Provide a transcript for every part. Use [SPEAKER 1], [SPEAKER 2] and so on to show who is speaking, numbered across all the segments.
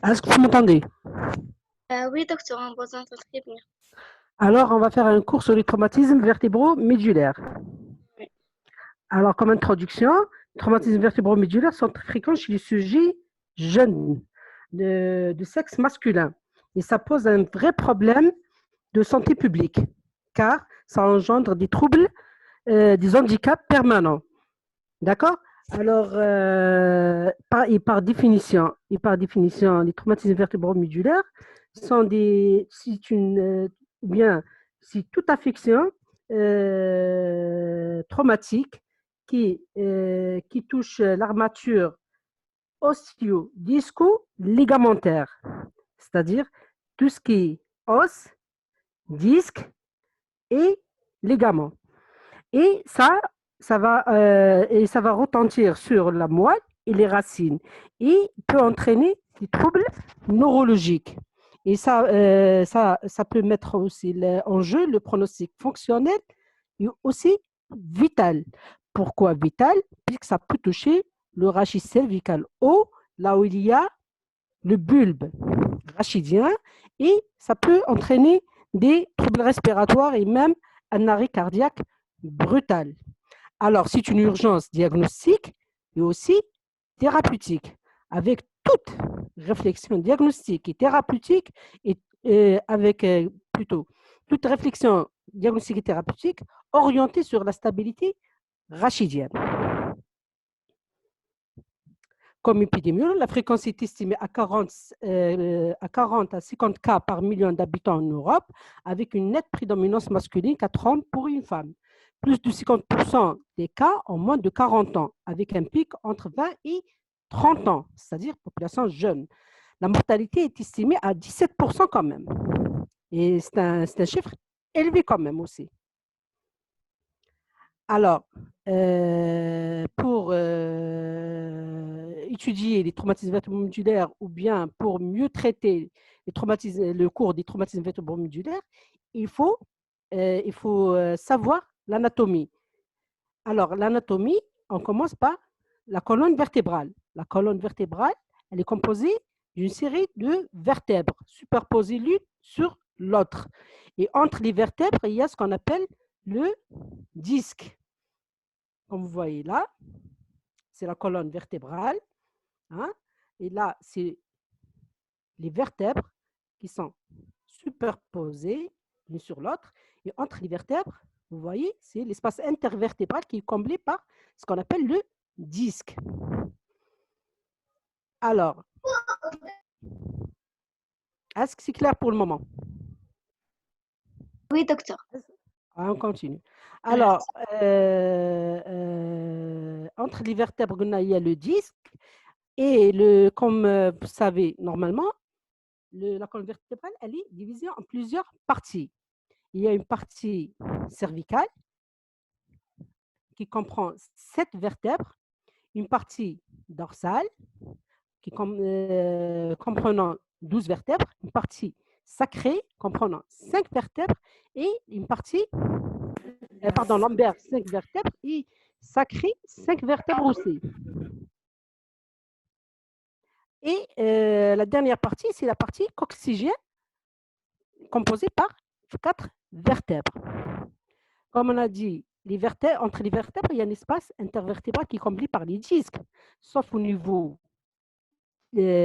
[SPEAKER 1] Est-ce que vous m'entendez?
[SPEAKER 2] Oui, docteur, on vous entend très bien.
[SPEAKER 1] Alors, on va faire un cours sur les traumatismes vertébro-médulaires.
[SPEAKER 2] Oui.
[SPEAKER 1] Alors, comme introduction, les traumatismes vertébro-médulaires sont très fréquents chez les sujets jeunes de sexe masculin. Et ça pose un vrai problème de santé publique, car ça engendre des troubles, des handicaps permanents. D'accord? Alors, par définition, les traumatismes vertébro-médulaires sont ou bien, si toute affection traumatique qui touche l'armature osteo-disco-ligamentaire, c'est-à-dire tout ce qui est os, disque et ligaments. Et ça va retentir sur la moelle et les racines et peut entraîner des troubles neurologiques. Et ça peut mettre aussi en jeu le pronostic fonctionnel et aussi vital. Pourquoi vital? Puisque ça peut toucher le rachis cervical haut, là où il y a le bulbe rachidien, et ça peut entraîner des troubles respiratoires et même un arrêt cardiaque brutal. Alors, c'est une urgence diagnostique et aussi thérapeutique, avec toute réflexion diagnostique et thérapeutique, et avec plutôt toute réflexion diagnostique et thérapeutique orientée sur la stabilité rachidienne. Comme épidémiologue, la fréquence est estimée à 40 à 50 cas par million d'habitants en Europe, avec une nette prédominance masculine, 30 pour une femme. Plus de 50% des cas en moins de 40 ans, avec un pic entre 20 et 30 ans, c'est-à-dire population jeune. La mortalité est estimée à 17% quand même. Et c'est un chiffre élevé quand même aussi. Alors, pour étudier les traumatismes vertébromodulaires ou bien pour mieux traiter le cours des traumatismes vertébromodulaires, il faut savoir l'anatomie. Alors, l'anatomie, on commence par la colonne vertébrale. La colonne vertébrale, elle est composée d'une série de vertèbres superposées l'une sur l'autre. Et entre les vertèbres, il y a ce qu'on appelle le disque. Comme vous voyez là, c'est la colonne vertébrale. Hein, et là, c'est les vertèbres qui sont superposées l'une sur l'autre. Et entre les vertèbres, vous voyez, c'est l'espace intervertébral qui est comblé par ce qu'on appelle le disque. Alors, est-ce que c'est clair pour le moment?
[SPEAKER 2] Oui, docteur.
[SPEAKER 1] On continue. Alors,
[SPEAKER 2] Merci.
[SPEAKER 1] entre les vertèbres, il y a le disque. Et comme vous savez, normalement, la colonne vertébrale, elle est divisée en plusieurs parties. Il y a une partie cervicale qui comprend 7 vertèbres, une partie dorsale comprenant 12 vertèbres, une partie sacrée comprenant 5 vertèbres et une partie, lombaire, 5 vertèbres et sacrée, 5 vertèbres aussi. Et la dernière partie, c'est la partie coccygienne composée par 4 vertèbres. Comme on a dit, entre les vertèbres, il y a un espace intervertébral qui est comblé par les disques. Sauf au niveau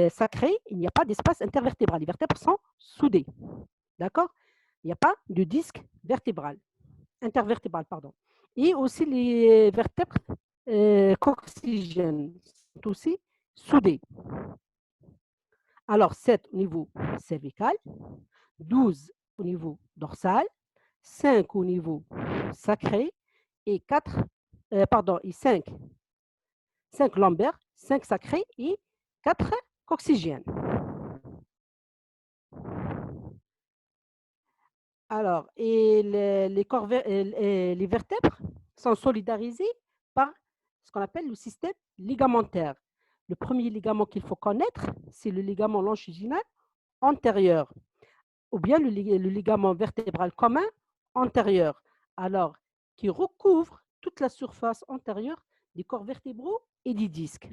[SPEAKER 1] sacré, il n'y a pas d'espace intervertébral. Les vertèbres sont soudées. D'accord? Il n'y a pas de disque intervertébral, pardon. Et aussi les vertèbres coccygiennes sont aussi soudées. Alors, 7 au niveau cervical, 12 au niveau dorsal, 5 au niveau sacré et 5 lombaires, 5 sacrés et 4 coccygiennes. Alors, et les vertèbres sont solidarisées par ce qu'on appelle le système ligamentaire. Le premier ligament qu'il faut connaître, c'est le ligament longitudinal antérieur, ou bien le ligament vertébral commun antérieur, alors qui recouvre toute la surface antérieure des corps vertébraux et des disques.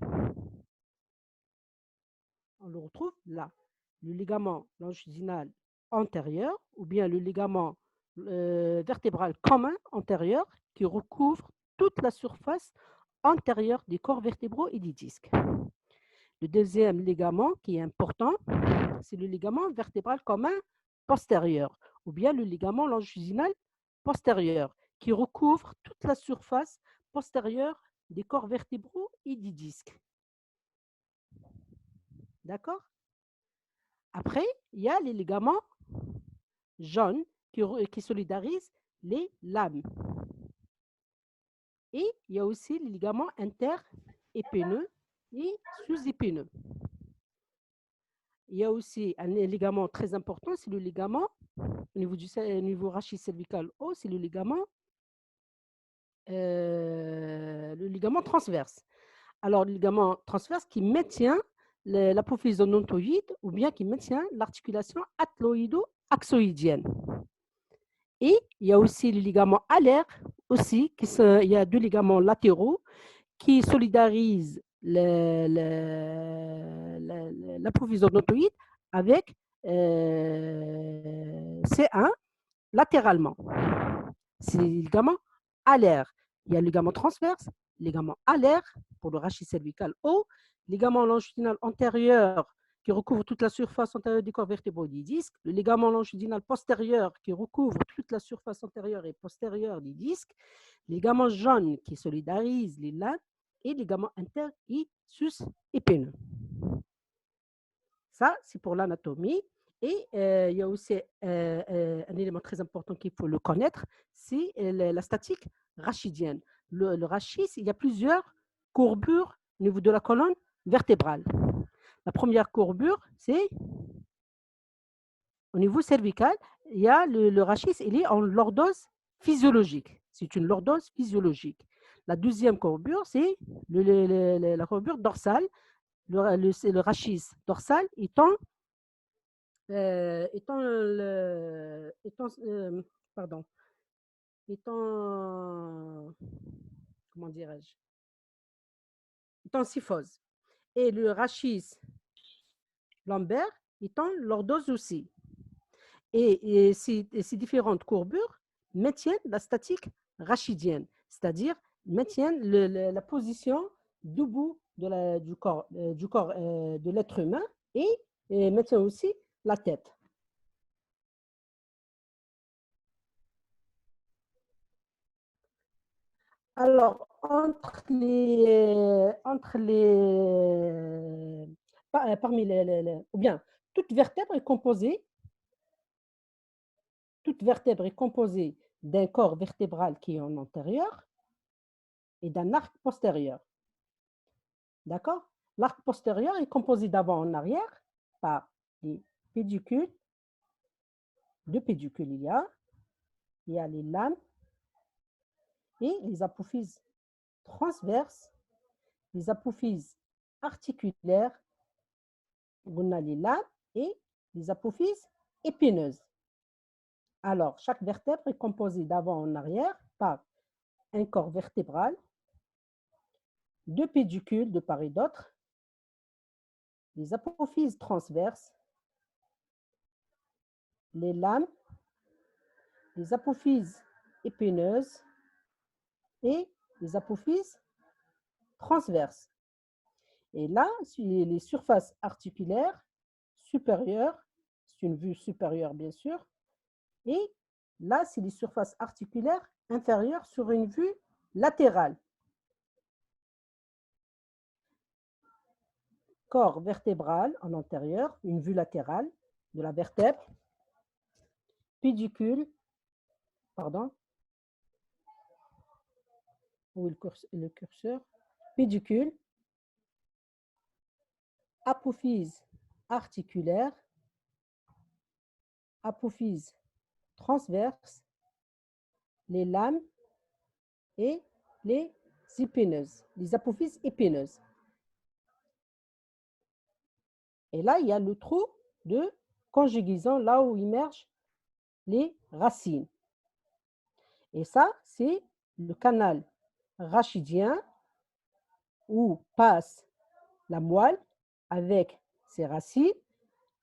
[SPEAKER 1] on le retrouve là. Le ligament longitudinal antérieur ou bien le ligament vertébral commun antérieur qui recouvre toute la surface antérieure des corps vertébraux et des disques. Le deuxième ligament qui est important, c'est le ligament vertébral commun postérieur ou bien le ligament longitudinal postérieur qui recouvre toute la surface postérieure des corps vertébraux et des disques. D'accord? Après, il y a les ligaments jaunes qui solidarisent les lames. Et il y a aussi les ligaments interépineux et sous-épineux. Il y a aussi un ligament très important, c'est le ligament au niveau rachis cervical haut, c'est le ligament transverse. Alors, le ligament transverse qui maintient l'apophyse odontoïde ou bien qui maintient l'articulation atloïdo-axoïdienne. Et il y a aussi le ligament alaire aussi, il y a deux ligaments latéraux qui solidarisent l'apophyse odontoïde avec C1 latéralement. C'est les ligaments alaires. Il y a le ligament transverse, ligament alaire pour le rachis cervical haut, ligament longitudinal antérieur qui recouvre toute la surface antérieure du corps vertébraux des disques, le ligament longitudinal postérieur qui recouvre toute la surface antérieure et postérieure des disques, ligament jaune qui solidarise les lames et ligament inter et sus-épineux. Ça, c'est pour l'anatomie. Et il y a aussi un élément très important qu'il faut le connaître, c'est la statique rachidienne. Le rachis, il y a plusieurs courbures au niveau de la colonne vertébrale. La première courbure, c'est au niveau cervical. Il y a le rachis, il est en lordose physiologique. C'est une lordose physiologique. La deuxième courbure, c'est la courbure dorsale. Le rachis dorsal étant comment dirais-je, étant syphose. Et le rachis lombaire étant lordose aussi. Et ces différentes courbures maintiennent la statique rachidienne, c'est-à-dire maintiennent la position debout du corps de l'être humain et maintiennent aussi la tête. Alors, parmi ou bien, toute vertèbre est composée d'un corps vertébral qui est en antérieur et d'un arc postérieur. D'accord? L'arc postérieur est composé d'avant en arrière par les pédicules. Deux pédicules il y a les lames et les apophyses transverses, les apophyses articulaires, on a les lames et les apophyses épineuses. Alors, chaque vertèbre est composée d'avant en arrière par un corps vertébral, deux pédicules de part et d'autre, les apophyses transverses, les lames, les apophyses épineuses et les apophyses transverses. Et là, les surfaces articulaires supérieures, c'est une vue supérieure bien sûr, et là, c'est les surfaces articulaires inférieures sur une vue latérale. Corps vertébral en antérieur, une vue latérale de la vertèbre, pédicule, pardon, où est le curseur, pédicule, apophyse articulaire, apophyse transverse, les lames et les épineuses, les apophyses épineuses. Et là, il y a le trou de conjugaison, là où émergent les racines. Et ça, c'est le canal rachidien où passe la moelle avec ses racines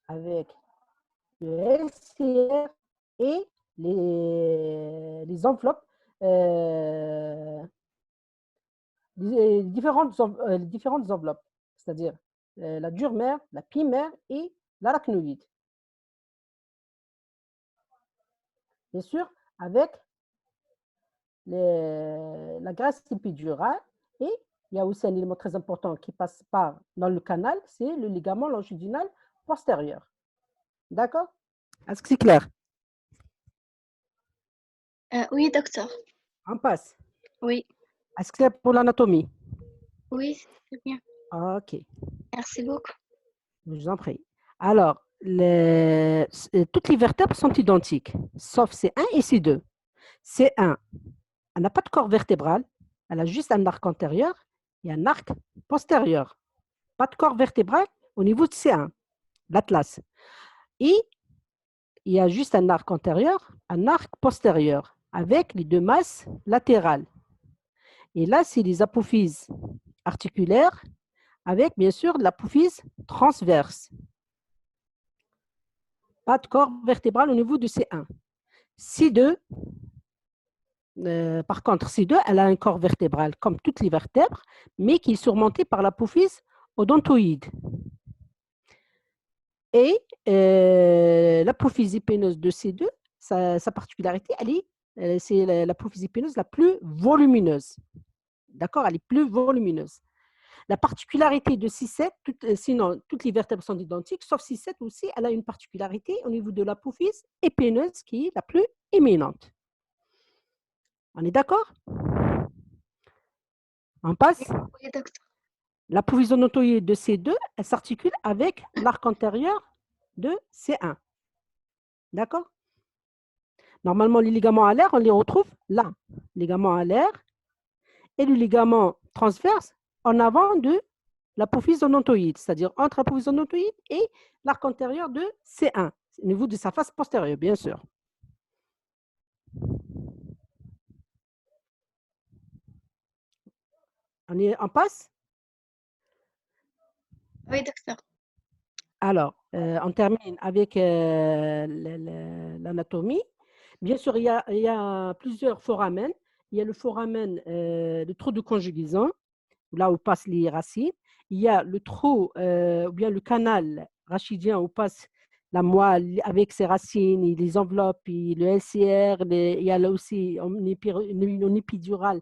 [SPEAKER 1] avec le LCR et les enveloppes, les différentes enveloppes, c'est-à-dire la dure mère, la pimère et l'arachnoïde. Bien sûr, avec la graisse épidurale et il y a aussi un élément très important qui passe dans le canal, c'est le ligament longitudinal postérieur. D'accord? Est-ce que c'est clair?
[SPEAKER 2] Oui, docteur.
[SPEAKER 1] On passe.
[SPEAKER 2] Oui,
[SPEAKER 1] Est-ce que c'est pour l'anatomie?
[SPEAKER 2] oui, c'est bien.
[SPEAKER 1] Ok,
[SPEAKER 2] Merci beaucoup.
[SPEAKER 1] je vous en prie. Alors, toutes les vertèbres sont identiques, sauf C1 et C2. C1, elle n'a pas de corps vertébral, elle a juste un arc antérieur et un arc postérieur. Pas de corps vertébral au niveau de C1, l'atlas. Et il y a juste un arc antérieur, un arc postérieur, avec les deux masses latérales. Et là, c'est les apophyses articulaires, avec bien sûr l'apophyse transverse. Pas de corps vertébral au niveau de C1. C2, par contre, C2, elle a un corps vertébral comme toutes les vertèbres, mais qui est surmonté par l'apophyse odontoïde. Et l'apophyse épineuse de C2, sa particularité, c'est l'apophyse épineuse la plus volumineuse. D'accord? Elle est plus volumineuse. La particularité de C7, sinon toutes les vertèbres sont identiques, sauf C7 aussi, elle a une particularité au niveau de l'apophyse épineuse qui est la plus éminente. On est d'accord? On passe?
[SPEAKER 2] Oui, docteur.
[SPEAKER 1] L'apophyse odontoïde de C2, elle s'articule avec l'arc antérieur de C1. D'accord? Normalement, les ligaments alaires, on les retrouve là. Ligament alaire et le ligament transverse en avant de l'apophyse odontoïde, c'est-à-dire entre l'apophyse odontoïde et l'arc antérieur de C1, au niveau de sa face postérieure, bien sûr. On passe?
[SPEAKER 2] Oui, docteur.
[SPEAKER 1] Alors, on termine avec l'anatomie. Bien sûr, il y a plusieurs foramen. Il y a le foramen, le trou de conjugaison, là où passent les racines. Il y a le trou, ou bien le canal rachidien où passe la moelle avec ses racines, et les enveloppes, et le LCR. Il y a là aussi en épidural,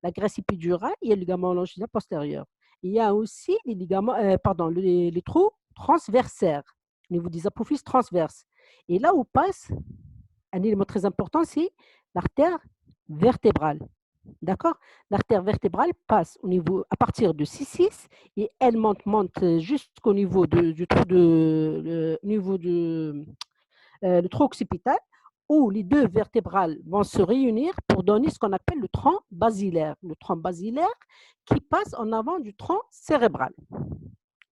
[SPEAKER 1] la graisse épidurale, il y a le ligament longitudinal postérieur. Il y a aussi les ligaments, les trous transversaires, au niveau des apophyses transverses. Et là où passe, un élément très important, c'est l'artère vertébrale. D'accord? L'artère vertébrale passe à partir de C6 et elle monte jusqu'au niveau du trou le trou occipital où les deux vertébrales vont se réunir pour donner ce qu'on appelle le tronc basilaire. Le tronc basilaire qui passe en avant du tronc cérébral.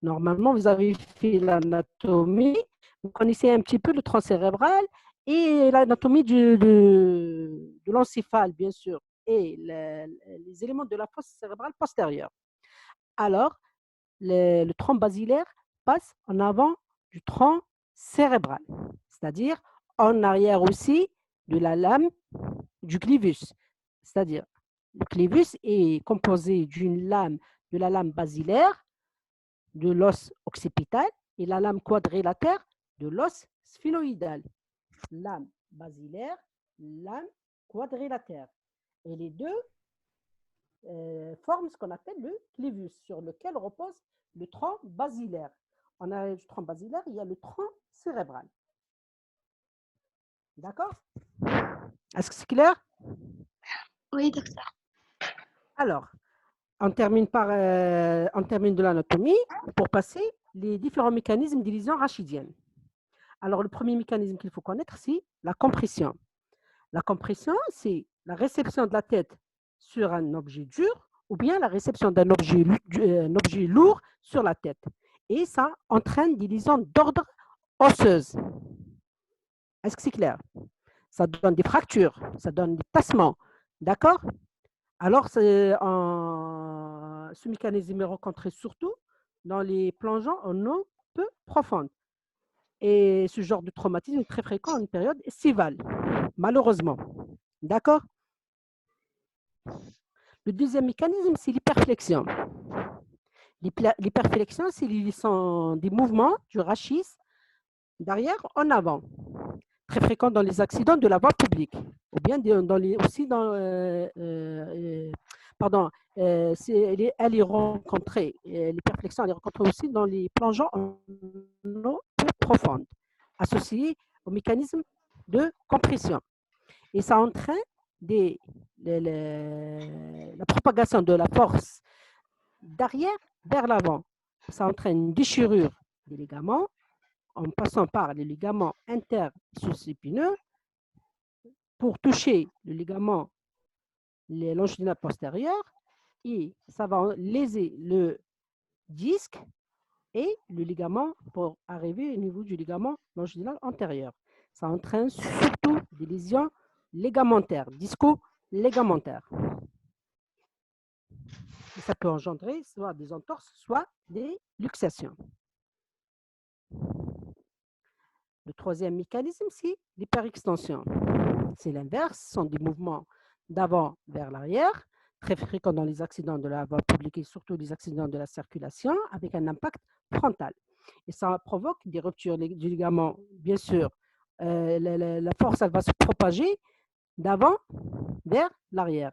[SPEAKER 1] Normalement, vous avez fait l'anatomie, vous connaissez un petit peu le tronc cérébral et l'anatomie de l'encéphale, bien sûr, et les éléments de la fosse cérébrale postérieure. Alors, le tronc basilaire passe en avant du tronc cérébral, c'est-à-dire en arrière aussi de la lame du clivus. C'est-à-dire, le clivus est composé de la lame basilaire, de l'os occipital et la lame quadrilatère de l'os sphénoïdal. Lame basilaire, lame quadrilatère. Et les deux forment ce qu'on appelle le clivus, sur lequel repose le tronc basilaire. En arrière du tronc basilaire, il y a le tronc cérébral. D'accord? Est-ce que c'est clair?
[SPEAKER 2] Oui, docteur.
[SPEAKER 1] Alors, on termine de l'anatomie pour passer les différents mécanismes de lésion rachidienne. Alors, le premier mécanisme qu'il faut connaître, c'est la compression. La compression, c'est la réception de la tête sur un objet dur ou bien la réception d'un objet lourd sur la tête. Et ça entraîne des lésions d'ordre osseuse. Est-ce que c'est clair? Ça donne des fractures, ça donne des tassements. D'accord? Alors, ce mécanisme est rencontré surtout dans les plongeons en eau peu profonde. Et ce genre de traumatisme est très fréquent en période estivale, malheureusement. D'accord? Le deuxième mécanisme, c'est l'hyperflexion. L'hyperflexion, c'est des mouvements du rachis d'arrière en avant, très fréquent dans les accidents de la voie publique, ou bien aussi dans, pardon, elle est rencontrée, l'hyperflexion, elle est rencontrée aussi dans les plongeons en eau peu profonde, associés au mécanisme de compression. Et ça entraîne la propagation de la force d'arrière vers l'avant. Ça entraîne une déchirure des ligaments en passant par les ligaments intersusépineux pour toucher le ligament longitudinal postérieur et ça va léser le disque et le ligament pour arriver au niveau du ligament longitudinal antérieur. Ça entraîne surtout des lésions ligamentaires, disco-ligamentaires. Et ça peut engendrer soit des entorses, soit des luxations. Le troisième mécanisme, c'est l'hyperextension. C'est l'inverse, ce sont des mouvements d'avant vers l'arrière, très fréquents dans les accidents de la voie publique et surtout les accidents de la circulation, avec un impact frontal. Et ça provoque des ruptures du ligament, bien sûr. La force, elle va se propager d'avant vers l'arrière.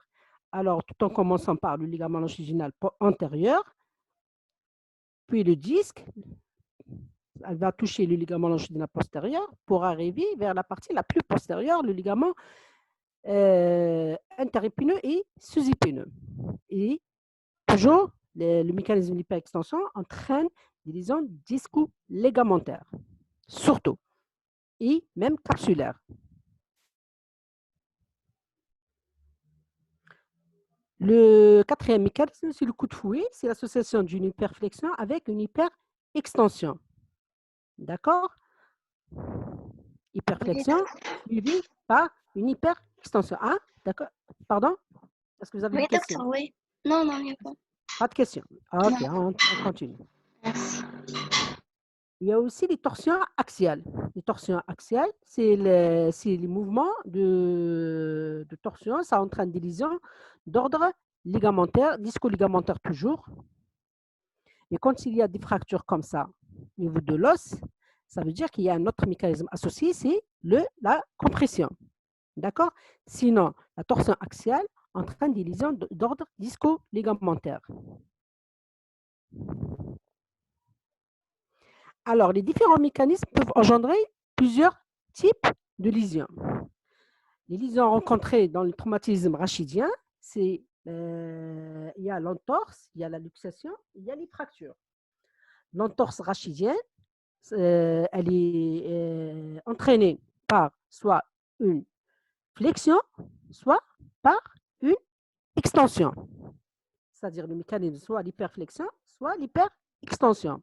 [SPEAKER 1] Alors, tout en commençant par le ligament longitudinal antérieur, puis le disque, elle va toucher le ligament longitudinal postérieur pour arriver vers la partie la plus postérieure, le ligament interépineux et sous-épineux. Et toujours, le mécanisme de l'hyperextension entraîne des lésions disco-ligamentaires, surtout, et même capsulaires. Le quatrième mécanisme, c'est le coup de fouet, c'est l'association d'une hyperflexion avec une hyperextension. D'accord? Hyperflexion suivie par une hyperextension. Ah, d'accord. Pardon? Est-ce que vous avez
[SPEAKER 2] Oui,
[SPEAKER 1] une question?
[SPEAKER 2] docteur, oui. Non, non, il n'y a pas.
[SPEAKER 1] Pas de question. Ok,
[SPEAKER 2] Non.
[SPEAKER 1] on continue.
[SPEAKER 2] Merci.
[SPEAKER 1] Il y a aussi les torsions axiales. Les torsions axiales, c'est les mouvements de torsion. Ça entraîne des lésions d'ordre ligamentaire, disco-ligamentaire toujours. Et quand il y a des fractures comme ça au niveau de l'os, ça veut dire qu'il y a un autre mécanisme associé, c'est la compression. D'accord? Sinon, la torsion axiale entraîne des lésions d'ordre disco-ligamentaire. Alors, les différents mécanismes peuvent engendrer plusieurs types de lésions. Les lésions rencontrées dans le traumatisme rachidien, il y a l'entorse, il y a la luxation, il y a les fractures. L'entorse rachidienne, elle est entraînée par soit une flexion, soit par une extension. C'est-à-dire le mécanisme, soit l'hyperflexion, soit l'hyperextension.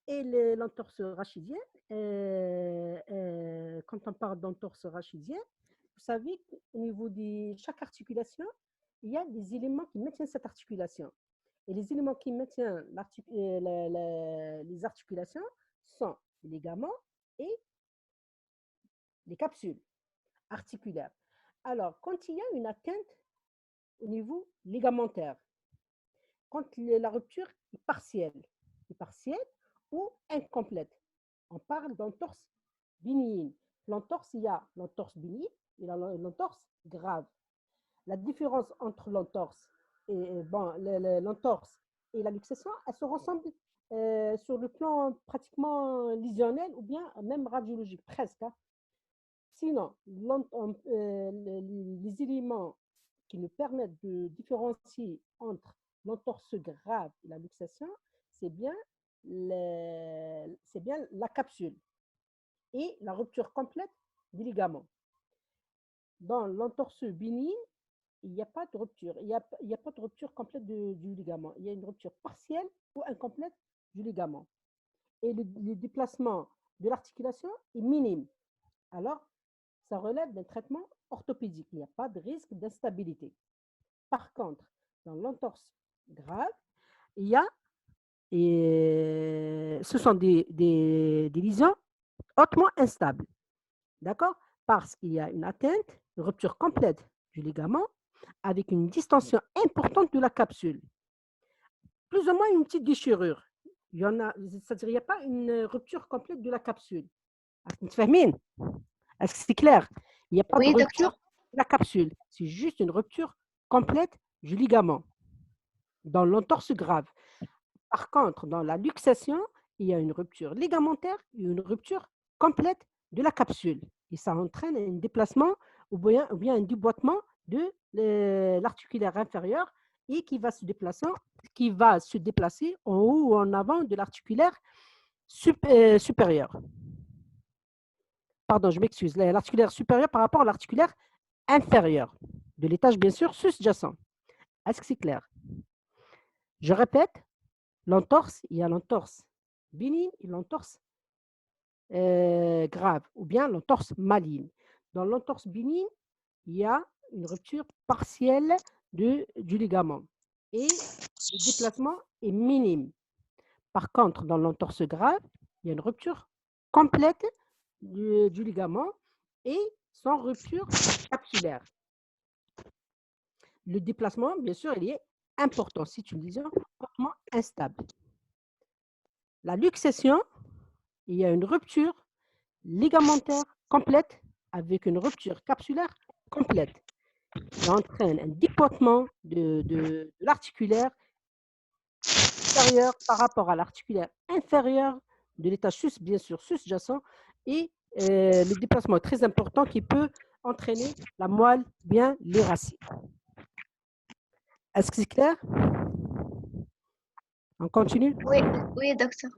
[SPEAKER 1] Et l'entorse rachidienne, quand on parle d'entorse rachidienne, vous savez qu'au niveau de chaque articulation, il y a des éléments qui maintiennent cette articulation. Et les éléments qui maintiennent les articulations sont les ligaments et les capsules articulaires. Alors, quand il y a une atteinte au niveau ligamentaire, quand la rupture est partielle ou incomplète, on parle d'entorse bénigne. L'entorse, il y a l'entorse bénigne et l'entorse grave. La différence entre l'entorse et l'entorse et la luxation, elles se ressemblent sur le plan pratiquement lésionnel ou bien même radiologique, presque. Hein. Sinon, les éléments qui nous permettent de différencier entre l'entorse grave et la luxation, c'est bien la capsule et la rupture complète des ligaments. Dans l'entorse bénigne, il n'y a pas de rupture. Il n'y a pas de rupture complète du ligament. Il y a une rupture partielle ou incomplète du ligament. Et le déplacement de l'articulation est minime. Alors, ça relève d'un traitement orthopédique. Il n'y a pas de risque d'instabilité. Par contre, dans l'entorse grave, il y a Et ce sont des lésions hautement instables. D'accord? Parce qu'il y a une atteinte, une rupture complète du ligament avec une distension importante de la capsule. Plus ou moins une petite déchirure. Il y en a, c'est-à-dire il n'y a pas une rupture complète de la capsule. متفاهمين؟ Est-ce que c'est clair? Il n'y a pas de
[SPEAKER 2] Oui, docteur.
[SPEAKER 1] rupture de la capsule. C'est juste une rupture complète du ligament dans l'entorse grave. Par contre, dans la luxation, il y a une rupture ligamentaire et une rupture complète de la capsule. Et ça entraîne un déplacement ou bien un déboîtement de l'articulaire inférieur et qui va se déplacer en haut ou en avant de l'articulaire supérieur. Pardon, je m'excuse. L'articulaire supérieur par rapport à l'articulaire inférieur de l'étage, bien sûr, sous-jacent. Est-ce que c'est clair? Je répète, l'entorse, il y a l'entorse bénigne et l'entorse grave, ou bien l'entorse maligne. Dans l'entorse bénigne, il y a une rupture partielle du ligament et le déplacement est minime. Par contre, dans l'entorse grave, il y a une rupture complète du ligament et sans rupture capsulaire. Le déplacement, bien sûr, il est important. C'est une lésion hautement instable. La luxation, il y a une rupture ligamentaire complète avec une rupture capsulaire complète. Ça entraîne un dépotement de l'articulaire supérieur par rapport à l'articulaire inférieur de l'étage bien sûr sous-jacent et le déplacement est très important qui peut entraîner la moelle, bien les racines. Est-ce que c'est clair? On continue?
[SPEAKER 2] Oui, oui, docteur.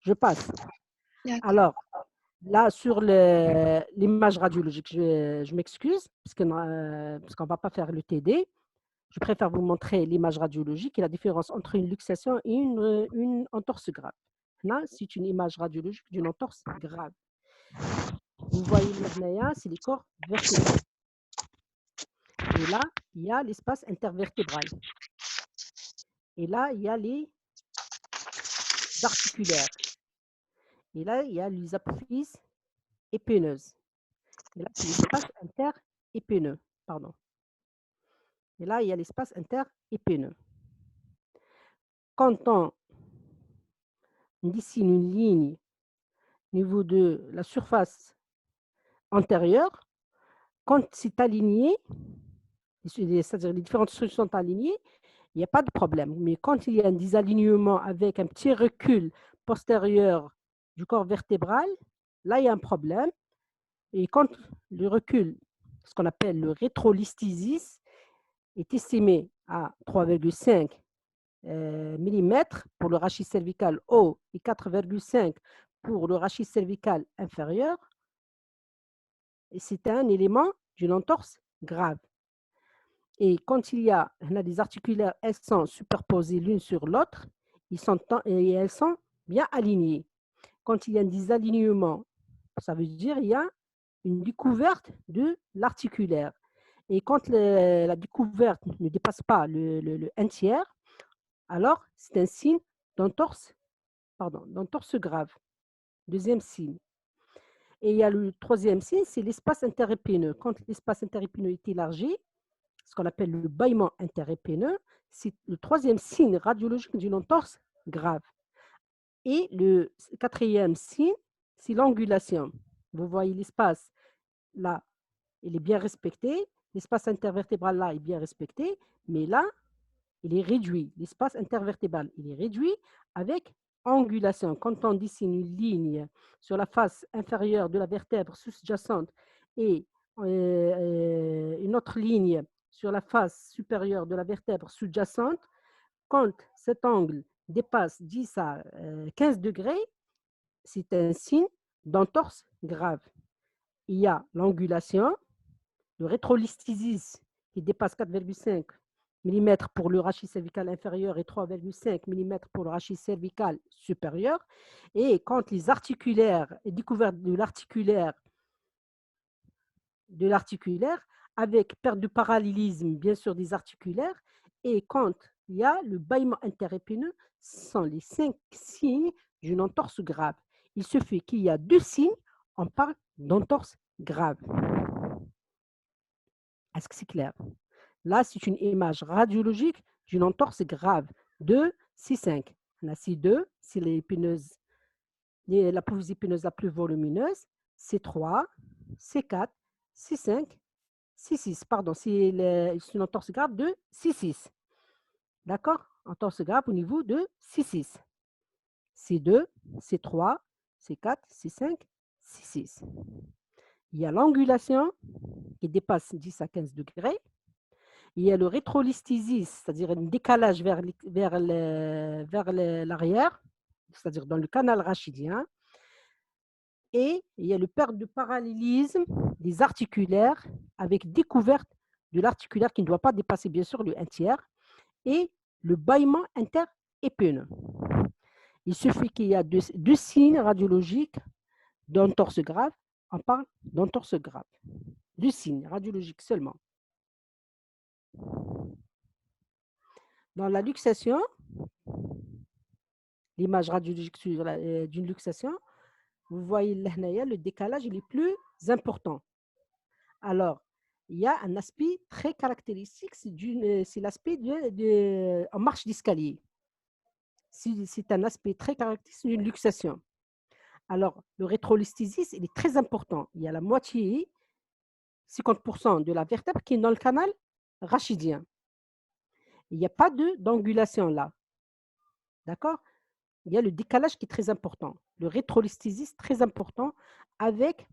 [SPEAKER 1] Je passe.
[SPEAKER 2] D'accord.
[SPEAKER 1] Alors, là, sur l'image radiologique, je m'excuse, parce qu'on ne va pas faire le TD. Je préfère vous montrer l'image radiologique et la différence entre une luxation et une entorse grave. Là, c'est une image radiologique d'une entorse grave. Vous voyez là, c'est les corps vertébraux. Et là, il y a l'espace intervertébral. Et là, il y a les articulaires. Et là, il y a les apophyses épineuses. Et là, c'est l'espace interépineux. Pardon. Et là, il y a l'espace interépineux. Quand on dessine une ligne au niveau de la surface antérieure, quand c'est aligné, c'est-à-dire les différentes structures sont alignées, il n'y a pas de problème. Mais quand il y a un désalignement avec un petit recul postérieur du corps vertébral, là, il y a un problème. Et quand le recul, ce qu'on appelle le rétrolisthésis, est estimé à 3,5 mm pour le rachis cervical haut et 4,5 pour le rachis cervical inférieur, et c'est un élément d'une entorse grave. Et quand il y a des articulaires, elles sont superposées l'une sur l'autre et elles sont bien alignées. Quand il y a un désalignement, ça veut dire qu'il y a une découverte de l'articulaire. Et quand la découverte ne dépasse pas le 1 tiers, alors c'est un signe d'entorse grave. Deuxième signe. Et il y a le troisième signe, c'est l'espace interépineux. Quand l'espace interépineux est élargi, ce qu'on appelle le bâillement interépineux, c'est le troisième signe radiologique d'une entorse grave. Et le quatrième signe, c'est l'angulation. Vous voyez l'espace là, il est bien respecté. L'espace intervertébral là est bien respecté, mais là, il est réduit. L'espace intervertébral, il est réduit avec angulation. Quand on dessine une ligne sur la face inférieure de la vertèbre sous-jacente et une autre ligne sur la face supérieure de la vertèbre sous-jacente, quand cet angle dépasse 10 à 15 degrés, c'est un signe d'entorse grave. Il y a l'angulation, le rétrolisthésis qui dépasse 4,5 mm pour le rachis cervical inférieur et 3,5 mm pour le rachis cervical supérieur. Et quand les articulaires, est découverte de l'articulaire avec perte de parallélisme, bien sûr, des articulaires, et quand il y a le bâillement interépineux, ce sont les 5 signes d'une entorse grave. Il suffit qu'il y a 2 signes, on parle d'entorse grave. Est-ce que c'est clair? Là, c'est une image radiologique d'une entorse grave. 2, C5. On a C2, c'est l'épineuse, la pelvis épineuse la plus volumineuse. C3, C4, C5, C6. Pardon, c'est une entorse grave de C6. D'accord? Entorse grave au niveau de C6. C2, C3, C4, C5, C6. Il y a l'angulation qui dépasse 10 à 15 degrés. Il y a le rétrolisthésis, c'est-à-dire un décalage vers l'arrière, c'est-à-dire dans le canal rachidien. Et il y a le perte de parallélisme des articulaires avec découverte de l'articulaire qui ne doit pas dépasser bien sûr le 1 tiers et le bâillement interépineux. Il suffit qu'il y ait deux signes radiologiques d'entorse grave. On parle d'entorse grave. 2 signes radiologiques seulement. Dans la luxation, l'image radiologique d'une luxation, vous voyez le décalage il est plus important. Alors, il y a un aspect très caractéristique, c'est l'aspect en marche d'escalier. C'est un aspect très caractéristique d'une luxation. Alors, le rétrolisthésis, il est très important. Il y a la moitié, 50% de la vertèbre qui est dans le canal rachidien. Il n'y a pas d'angulation là. D'accord? Il y a le décalage qui est très important. Le rétrolisthésis, très important, avec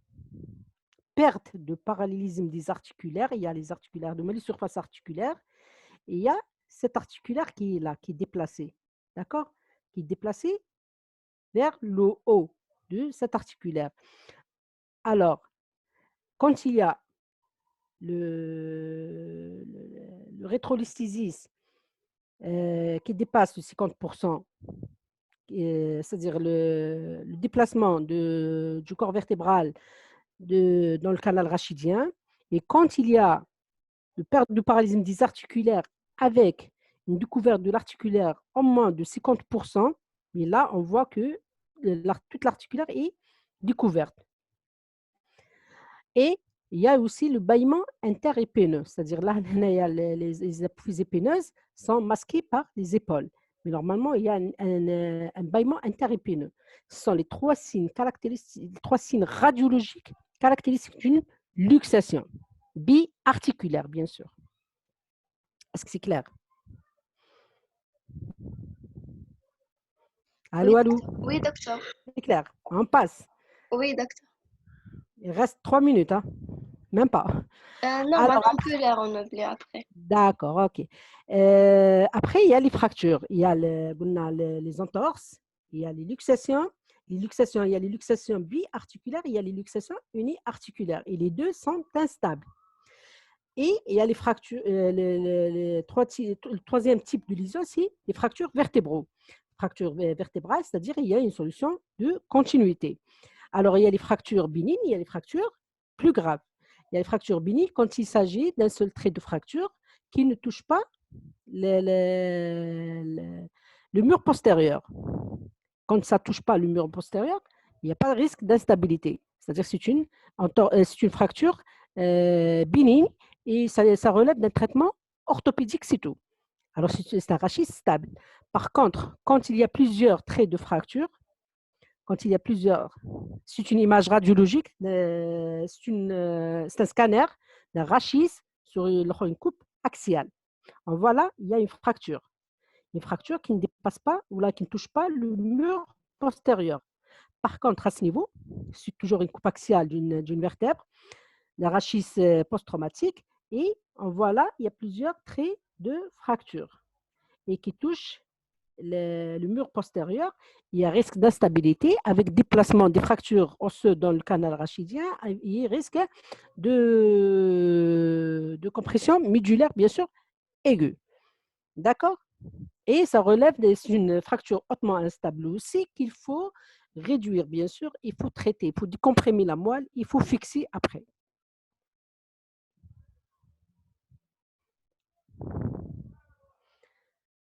[SPEAKER 1] perte de parallélisme des articulaires. Il y a les articulaires de les surfaces articulaires. Et il y a cet articulaire qui est là, qui est déplacé. D'accord? Qui est déplacé vers le haut de cet articulaire. Alors, quand il y a le rétrolisthésis qui dépasse le 50%, c'est-à-dire le déplacement du corps vertébral dans le canal rachidien, et quand il y a une perte de parallélisme des articulaires avec une découverte de l'articulaire en moins de 50%, mais là, on voit que toute l'articulaire est découverte. Et il y a aussi le bâillement interépineux, c'est-à-dire là, les appuis épineuses sont masquées par les épaules. Mais normalement, il y a un bâillement interépineux. Ce sont les 3 signes caractéristiques, les 3 signes radiologiques caractéristiques d'une luxation biarticulaire, bien sûr. Est-ce que c'est clair? Allô, allô?
[SPEAKER 2] Oui, docteur.
[SPEAKER 1] C'est clair. On passe.
[SPEAKER 2] Oui, docteur.
[SPEAKER 1] Il reste 3 minutes, hein? Même pas.
[SPEAKER 2] Non,
[SPEAKER 1] Alors,
[SPEAKER 2] maintenant on peut les renouveler après.
[SPEAKER 1] d'accord, ok. Après, il y a les fractures. Il y a les entorses, il y a les luxations. Il y a les luxations biarticulaires, il y a les luxations uniarticulaires. Et les deux sont instables. Et il y a les fractures, le troisième type de lésion, c'est les fractures vertébraux. Fractures vertébrales, c'est-à-dire il y a une solution de continuité. Alors, il y a les fractures bénignes, il y a les fractures plus graves. Il y a les fractures bénignes quand il s'agit d'un seul trait de fracture qui ne touche pas le mur postérieur. Quand ça ne touche pas le mur postérieur, il n'y a pas de risque d'instabilité. C'est-à-dire que c'est une fracture bénigne et ça relève d'un traitement orthopédique, c'est tout. Alors, c'est un rachis stable. Par contre, quand il y a plusieurs traits de fracture, c'est une image radiologique, c'est un scanner d'un rachis sur une coupe axiale. En voilà, il y a une fracture qui ne dépasse pas ou là, qui ne touche pas le mur postérieur. Par contre, à ce niveau, c'est toujours une coupe axiale d'une vertèbre, la rachis post-traumatique, et en voilà, il y a plusieurs traits de fracture et qui touchent le mur postérieur. Il y a risque d'instabilité avec déplacement des fractures osseuses dans le canal rachidien et risque de compression médulaire, bien sûr, aiguë. D'accord? Et ça relève d'une fracture hautement instable aussi qu'il faut réduire, bien sûr. Il faut traiter, il faut décomprimer la moelle, il faut fixer après.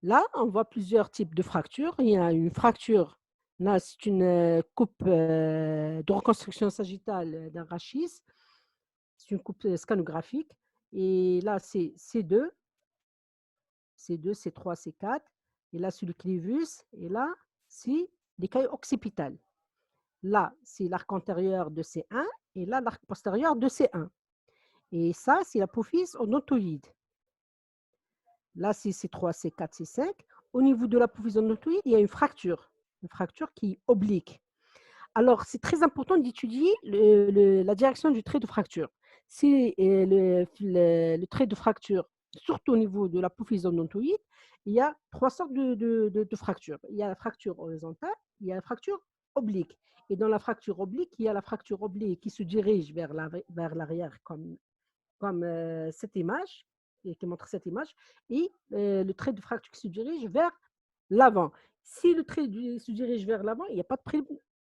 [SPEAKER 1] Là, on voit plusieurs types de fractures. Il y a une fracture, là, c'est une coupe de reconstruction sagittale d'un rachis. C'est une coupe scanographique. Et là, c'est C2, C2, C3, C4. Et là, c'est le clivus. Et là, c'est l'écaille occipitale. Là, c'est l'arc antérieur de C1 et là, l'arc postérieur de C1. Et ça, c'est l'apophyse odontoïde. Là, c'est C3, C4, C5. Au niveau de l'apophyse odontoïde, il y a une fracture qui est oblique. Alors, c'est très important d'étudier la direction du trait de fracture. Si le trait de fracture, surtout au niveau de l'apophyse odontoïde, il y a trois sortes de fractures. Il y a la fracture horizontale, il y a la fracture oblique. Et dans la fracture oblique, il y a la fracture oblique qui se dirige vers l'arrière, comme cette image, qui montre cette image, et le trait de fracture qui se dirige vers l'avant. Si le trait se dirige vers l'avant, il n'y a pas de